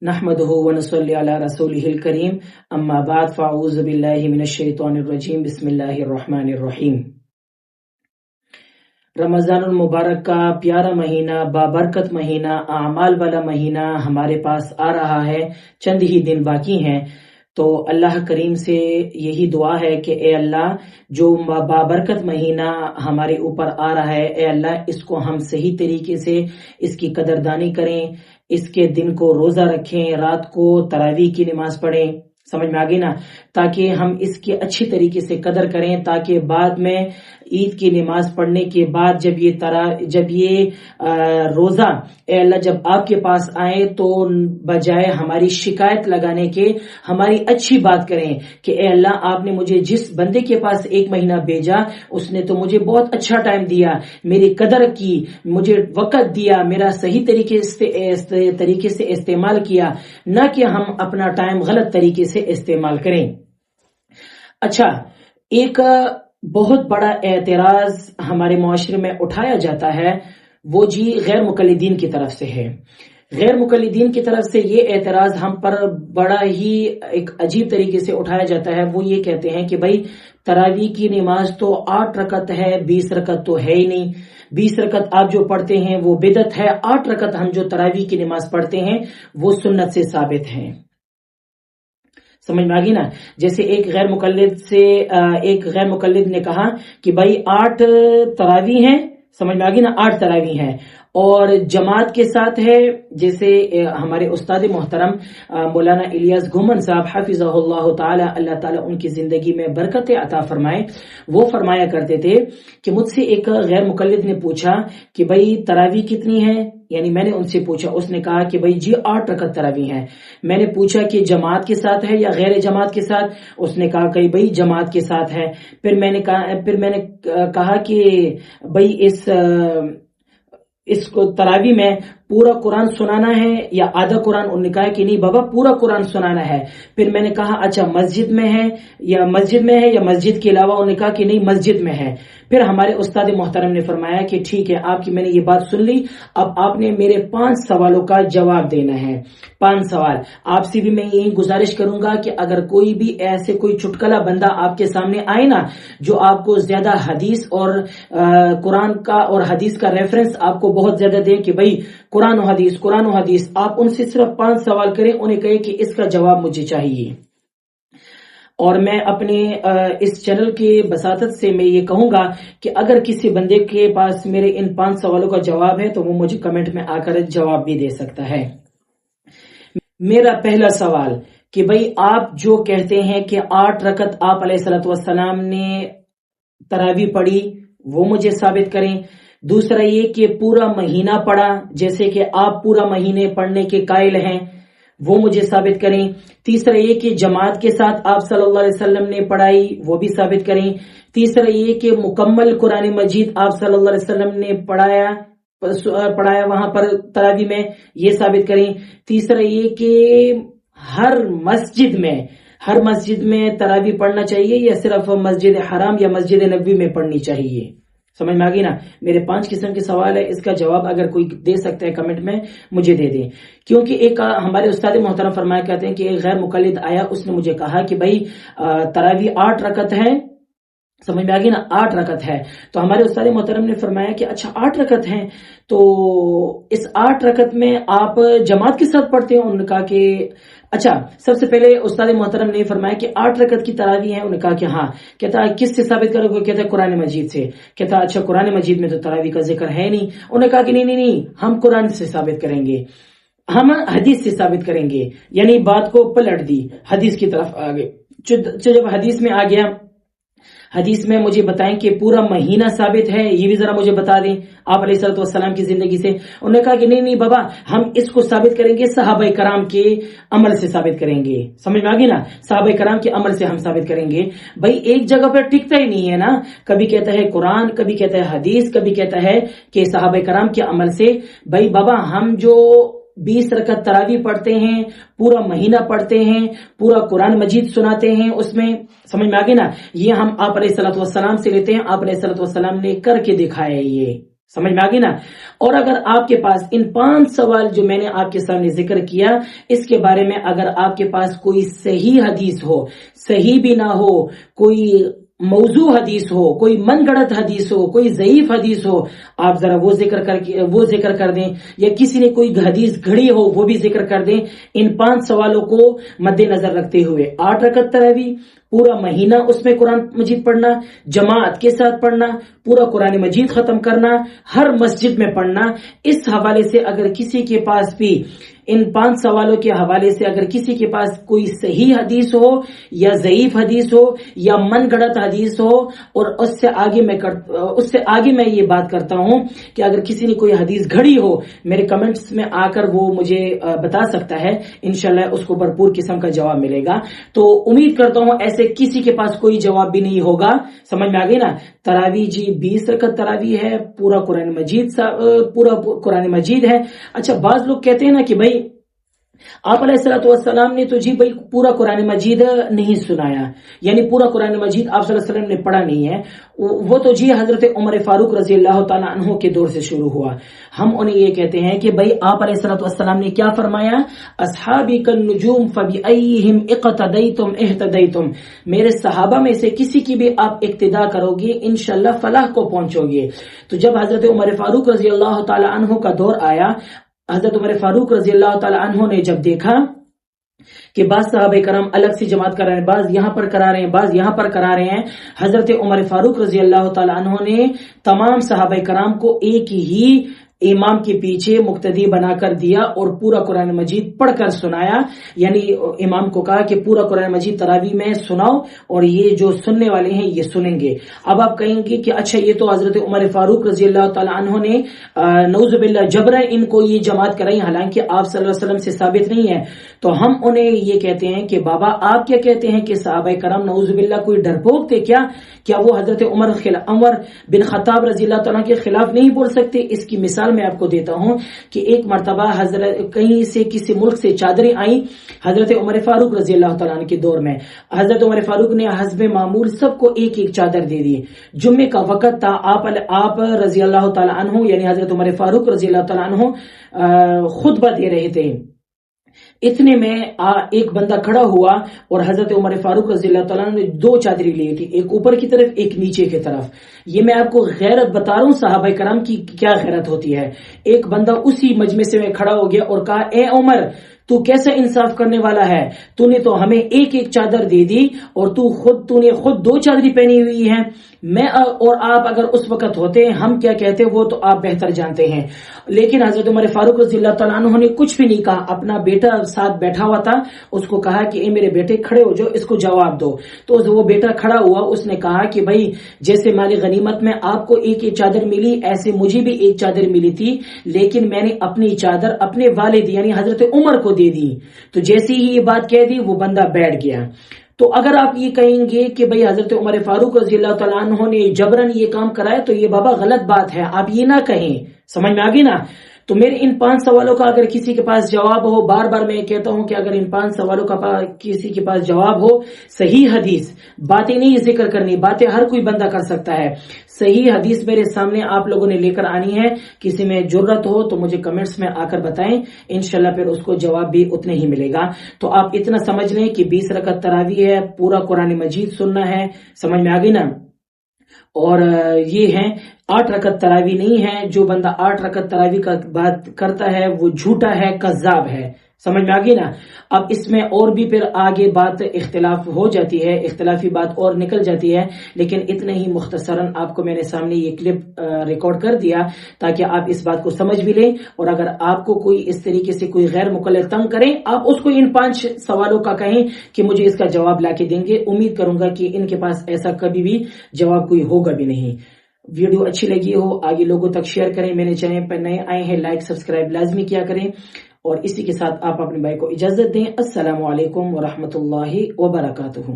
نحمده ونصلي على رسوله الكريم اما بعد فاعوذ بالله من الشیطان الرجیم بسم اللہ الرحمن الرحیم۔ رمضان المبارک کا پیارا مہینہ، بابرکت مہینہ، اعمال والا مہینہ ہمارے پاس آ رہا ہے، چند ہی دن باقی ہیں۔ تو اللہ کریم سے یہی دعا ہے کہ اے اللہ، جو بابرکت مہینہ ہمارے اوپر آ رہا ہے، اے اللہ اس کو ہم صحیح طریقے سے اس کی قدردانی کریں، اس کے دن کو روزہ رکھیں، رات کو تراویح کی نماز پڑھیں، سمجھ میں آگے نا، تاکہ ہم اس کی اچھی طریقے سے قدر کریں، تاکہ بعد میں عید کی نماز پڑھنے کے بعد جب یہ روزہ اے اللہ جب آپ کے پاس آئے تو بجائے ہماری شکایت لگانے کے ہماری اچھی بات کریں کہ اے اللہ آپ نے مجھے جس بندے کے پاس 1 مہینہ بھیجا اس نے تو مجھے بہت اچھا ٹائم دیا، میری قدر کی، مجھے وقت دیا، میرا صحیح طریقے سے استعمال کیا، نہ کہ ہم اپنا ٹائم غلط طریقے سے استعمال کریں۔ اچھا، ایک بہت بڑا اعتراض ہمارے معاشرے میں اٹھایا جاتا ہے، وہ جی غیر مقلدین کی طرف سے ہے۔ غیر مقلدین کی طرف سے یہ اعتراض ہم پر بڑا ہی ایک عجیب طریقے سے اٹھایا جاتا ہے۔ وہ یہ کہتے ہیں کہ بھائی تراویح کی نماز تو 8 رکعت ہے، 20 رکعت تو ہے ہی نہیں، 20 رکعت آپ جو پڑھتے ہیں وہ بدعت ہے، 8 رکعت ہم جو تراویح کی نماز پڑھتے ہیں وہ سنت سے ثابت ہیں۔ سمجھ میں آگی نا؟ جیسے ایک غیر مقلد نے کہا کہ بھائی 8 تراویح ہیں، سمجھ میں آگی نا، 8 تراویح ہیں اور جماعت کے ساتھ ہے، جیسے ہمارے استاد محترم مولانا الیاس گھومن صاحب حفظہ اللہ تعالی، اللہ تعالیٰ ان کی زندگی میں برکت عطا فرمائے، وہ فرمایا کرتے تھے کہ مجھ سے ایک غیر مقلد نے پوچھا کہ بھائی تراویح کتنی ہے، یعنی میں نے ان سے پوچھا، اس نے کہا کہ بھائی جی 8 رکعت تراویح ہے۔ میں نے پوچھا کہ جماعت کے ساتھ ہے یا غیر جماعت کے ساتھ، اس نے کہا کہ بھائی جماعت کے ساتھ ہے۔ پھر میں نے کہا کہ بھائی اس کو تراویح میں پورا قرآن سنانا ہے یا آدھا قرآن؟ انہوں نے کہا کہ نہیں بابا پورا قرآن سنانا ہے۔ پھر میں نے کہا اچھا مسجد میں ہے یا مسجد کے علاوہ؟ انہوں نے کہا کہ نہیں مسجد میں ہے۔ پھر ہمارے استاد محترم نے فرمایا کہ ٹھیک ہے، آپ کی میں نے یہ بات سن لی، اب آپ نے میرے 5 سوالوں کا جواب دینا ہے۔ 5 سوال آپ سے بھی میں یہی گزارش کروں گا کہ اگر کوئی بھی ایسے کوئی چٹکلا بندہ آپ کے سامنے آئے نا، جو آپ کو زیادہ حدیث اور قرآن کا اور حدیث کا ریفرنس آپ کو بہت زیادہ دے کہ بھائی قرآن و حدیث، آپ ان سے صرف 5 سوال کریں، انہیں کہے کہ اس کا جواب مجھے چاہیے۔ اور میں اپنے اس چینل کے بساطت سے میں یہ کہوں گا کہ اگر کسی بندے کے پاس میرے ان 5 سوالوں کا جواب ہے تو وہ مجھے کمنٹ میں آ کر جواب بھی دے سکتا ہے۔ میرا پہلا سوال کہ بھئی آپ جو کہتے ہیں کہ 8 رکعت آپ علیہ الصلوۃ والسلام نے تراویح پڑھی، وہ مجھے ثابت کریں۔ دوسرا یہ کہ پورا مہینہ پڑھا، جیسے کہ آپ پورا مہینے پڑھنے کے قائل ہیں، وہ مجھے ثابت کریں۔ تیسرا یہ کہ جماعت کے ساتھ آپ صلی اللہ علیہ وسلم نے پڑھائی، وہ بھی ثابت کریں۔ تیسرا یہ کہ مکمل قرآن مجید آپ صلی اللہ علیہ وسلم نے پڑھایا وہاں پر تراویح میں، یہ ثابت کریں۔ تیسرا یہ کہ ہر مسجد میں تراویح پڑھنا چاہیے یا صرف مسجد حرام یا مسجد نبوی میں پڑھنی چاہیے؟ سمجھ میں آگی نا؟ میرے 5 قسم کے سوال ہے، اس کا جواب اگر کوئی دے سکتا ہے کمنٹ میں مجھے دے دیں۔ کیونکہ ایک ہمارے استاد محترم فرمایا کرتے ہیں کہ ایک غیر مقلد آیا، اس نے مجھے کہا کہ بھائی تراویح 8 رکعت ہے، سمجھ میں آگی نا، 8 رکعت ہے۔ تو ہمارے استاد محترم نے فرمایا کہ اچھا 8 رکعت ہیں، تو اس 8 رکعت میں آپ جماعت کے ساتھ پڑھتے ہیں؟ انہوں نے کہا کہ اچھا، سب سے پہلے استاد محترم نے فرمایا کہ 8 رکعت کی تراویح ہے؟ انہوں نے کہا کہ ہاں۔ کہتا کس سے ثابت کرو گے؟ کہتا ہے قرآن مجید سے۔ کہتا اچھا قرآن مجید میں تو تراویح کا ذکر ہے نہیں۔ انہوں نے کہا کہ نہیں، ہم قرآن سے ثابت کریں گے، ہم حدیث سے ثابت کریں گے، یعنی بات کو پلٹ دی، حدیث کی طرف آ گئے۔ جب حدیث میں آ گیا، حدیث میں مجھے بتائیں کہ پورا مہینہ ثابت ہے، یہ بھی ذرا مجھے بتا دیں آپ علیہ الصلوۃ والسلام کی زندگی سے۔ انہوں نے کہا کہ نہیں بابا، ہم اس کو ثابت کریں گے صحابہ کرام کے عمل سے ثابت کریں گے۔ سمجھ میں آ گئی نا؟ صحابہ کرام کے عمل سے ہم ثابت کریں گے۔ بھائی ایک جگہ پر ٹکتا ہی نہیں ہے نا، کبھی کہتا ہے قرآن، کبھی کہتا ہے حدیث، کبھی کہتا ہے کہ صحابہ کرام کے عمل سے۔ بھائی بابا ہم جو 20 رکعت تراویح پڑھتے ہیں، پورا مہینہ پڑھتے ہیں، پورا قرآن مجید سناتے ہیں، اس میں سمجھ میں آگے نا، یہ ہم آپ علیہ الصلوۃ والسلام سے لیتے ہیں، آپ علیہ الصلوۃ والسلام نے کر کے دکھایا، یہ سمجھ میں آ گئی نا. اور اگر آپ کے پاس ان 5 سوال جو میں نے آپ کے سامنے ذکر کیا اس کے بارے میں اگر آپ کے پاس کوئی صحیح حدیث ہو، صحیح بھی نہ ہو، کوئی موضوع حدیث ہو، کوئی من گڑت حدیث ہو، کوئی ضعیف حدیث ہو، آپ ذرا وہ ذکر کر دیں، یا کسی نے کوئی حدیث گھڑی ہو وہ بھی ذکر کر دیں. ان 5 سوالوں کو مد نظر رکھتے ہوئے 8 رکعت تراویح، پورا مہینہ اس میں قرآن مجید پڑھنا، جماعت کے ساتھ پڑھنا، پورا قرآن مجید ختم کرنا، ہر مسجد میں پڑھنا. اس حوالے سے اگر کسی کے پاس بھی ان 5 سوالوں کے حوالے سے اگر کسی کے پاس کوئی صحیح حدیث ہو یا ضعیف حدیث ہو یا من گڑت حدیث ہو، اور اس سے آگے میں یہ بات کرتا ہوں کہ اگر کسی نے کوئی حدیث گھڑی ہو میرے کمنٹس میں آ کر وہ مجھے بتا سکتا ہے، انشاءاللہ اس کو بھرپور قسم کا جواب ملے گا. تو امید کرتا ہوں ایسے کسی کے پاس کوئی جواب بھی نہیں ہوگا. سمجھ میں آ گئی نا. تراویح جی 20 رکعت تراویح ہے، پورا قرآن مجید ہے. اچھا بعض لوگ کہتے ہیں نا کہ بھائی آپ علیہ الصلوۃ والسلام نے تو جی بھائی پورا قرآن مجید نہیں سنایا، یعنی پورا قرآن مجید آپ صلی اللہ علیہ وسلم نے پڑھا نہیں ہے، وہ تو جی حضرت عمر فاروق رضی اللہ تعالیٰ عنہ کے دور سے شروع ہوا. ہم انہیں یہ کہتے ہیں کہ بھائی آپ علیہ الصلوۃ والسلام نے کیا فرمایا، اصحابی کالنجوم فبأیہم اقتدیتم اہتدیتم، میرے صحابہ میں سے کسی کی بھی آپ اقتدا کرو گے انشاءاللہ فلاح کو پہنچو گے. تو جب حضرت عمر فاروق رضی اللہ تعالیٰ عنہ کا دور آیا، حضرت عمر فاروق رضی اللہ تعالیٰ عنہ نے جب دیکھا کہ بعض صحابہ کرام الگ سی جماعت کر رہے ہیں، بعض یہاں پر کرا رہے ہیں، بعض یہاں پر کرا رہے ہیں، حضرت عمر فاروق رضی اللہ تعالیٰ عنہ نے تمام صحابہ کرام کو ایک ہی امام کے پیچھے مقتدی بنا کر دیا اور پورا قرآن مجید پڑھ کر سنایا. یعنی امام کو کہا کہ پورا قرآن مجید تراویح میں سناؤ اور یہ جو سننے والے ہیں یہ سنیں گے. اب آپ کہیں گے کہ اچھا یہ تو حضرت عمر فاروق رضی اللہ تعالیٰ عنہ نے نعوذ باللہ جبرا ان کو یہ جماعت کرائی، حالانکہ آپ صلی اللہ علیہ وسلم سے ثابت نہیں ہے. تو ہم انہیں یہ کہتے ہیں کہ بابا آپ کیا کہتے ہیں کہ صحابہ کرام نعوذ باللہ کوئی ڈرپوک تھے کیا وہ حضرت عمر بن خطاب رضی اللہ تعالیٰ کے خلاف نہیں بول سکتے؟ اس کی مثال میں آپ کو دیتا ہوں کہ ایک مرتبہ حضرت کہیں سے کسی ملک سے چادریں آئیں حضرت عمر فاروق رضی اللہ تعالیٰ عنہ کے دور میں. حضرت عمر فاروق نے حسب معمول سب کو ایک ایک چادر دے دی. جمعے کا وقت تھا، آپ رضی اللہ تعالیٰ عنہ یعنی حضرت عمر فاروق رضی اللہ تعالیٰ عنہ خطبہ دے رہے تھے. اتنے میں ایک بندہ کھڑا ہوا اور حضرت عمر فاروق رضی اللہ تعالیٰ نے 2 چادریں لی تھی، ایک اوپر کی طرف ایک نیچے کی طرف. یہ میں آپ کو غیرت بتا رہا ہوں صحابہ کرام کی کیا غیرت ہوتی ہے. ایک بندہ اسی مجمع میں کھڑا ہو گیا اور کہا اے عمر تو کیسا انصاف کرنے والا ہے، تو نے تو ہمیں ایک ایک چادر دے دی اور تو نے خود 2 چادری پہنی ہوئی ہیں. میں اور آپ اگر اس وقت ہوتے ہم کیا کہتے وہ تو آپ بہتر جانتے ہیں. لیکن حضرت عمر فاروق رضی اللہ تعالیٰ عنہ نے کچھ بھی نہیں کہا. اپنا بیٹا ساتھ بیٹھا ہوا تھا، اس کو کہا کہ اے میرے بیٹے کھڑے ہو جو اس کو جواب دو. تو وہ بیٹا کھڑا ہوا، اس نے کہا کہ بھائی جیسے مال غنیمت میں آپ کو ایک ایک چادر ملی ایسے مجھے بھی ایک چادر ملی تھی، لیکن میں نے اپنی چادر اپنے والد یعنی حضرت عمر کو دے دی. تو جیسے ہی یہ بات کہہ دی وہ بندہ بیٹھ گیا. تو اگر آپ یہ کہیں گے کہ بھئی حضرت عمر فاروق رضی اللہ تعالیٰ عنہ نے جبرن یہ کام کرایا تو یہ بابا غلط بات ہے، آپ یہ نہ کہیں. سمجھ میں آگی نا. تو میرے ان 5 سوالوں کا اگر کسی کے پاس جواب ہو، بار بار میں کہتا ہوں کہ اگر ان 5 سوالوں کا کسی کے پاس جواب ہو، صحیح حدیث، باتیں نہیں ذکر کرنی، باتیں ہر کوئی بندہ کر سکتا ہے، صحیح حدیث میرے سامنے آپ لوگوں نے لے کر آنی ہے. کسی میں جرت ہو تو مجھے کمنٹس میں آ کر بتائیں، انشاءاللہ پھر اس کو جواب بھی اتنے ہی ملے گا. تو آپ اتنا سمجھ لیں کہ 20 رکعت تراویح ہے، پورا قرآن مجید سننا ہے. سمجھ میں آ گئی نا. اور یہ ہیں 8 رکعت تراویح نہیں ہے. جو بندہ 8 رکعت تراویح کا بات کرتا ہے وہ جھوٹا ہے، کذاب ہے. سمجھ میں آگئی نا. اب اس میں اور بھی پھر آگے بات اختلاف ہو جاتی ہے، اختلافی بات اور نکل جاتی ہے، لیکن اتنے ہی مختصراً آپ کو میں نے سامنے یہ کلپ ریکارڈ کر دیا تاکہ آپ اس بات کو سمجھ بھی لیں. اور اگر آپ کو کوئی اس طریقے سے کوئی غیر مقلد تنگ کریں، آپ اس کو ان 5 سوالوں کا کہیں کہ مجھے اس کا جواب لا کے دیں گے. امید کروں گا کہ ان کے پاس ایسا کبھی بھی جواب کوئی ہوگا بھی نہیں. ویڈیو اچھی لگی ہو آگے لوگوں تک شیئر کریں. میرے چینل پر نئے آئے ہیں لائک سبسکرائب لازمی کیا کریں. اور اسی کے ساتھ آپ اپنے بھائی کو اجازت دیں. السلام علیکم ورحمۃ اللہ وبرکاتہ.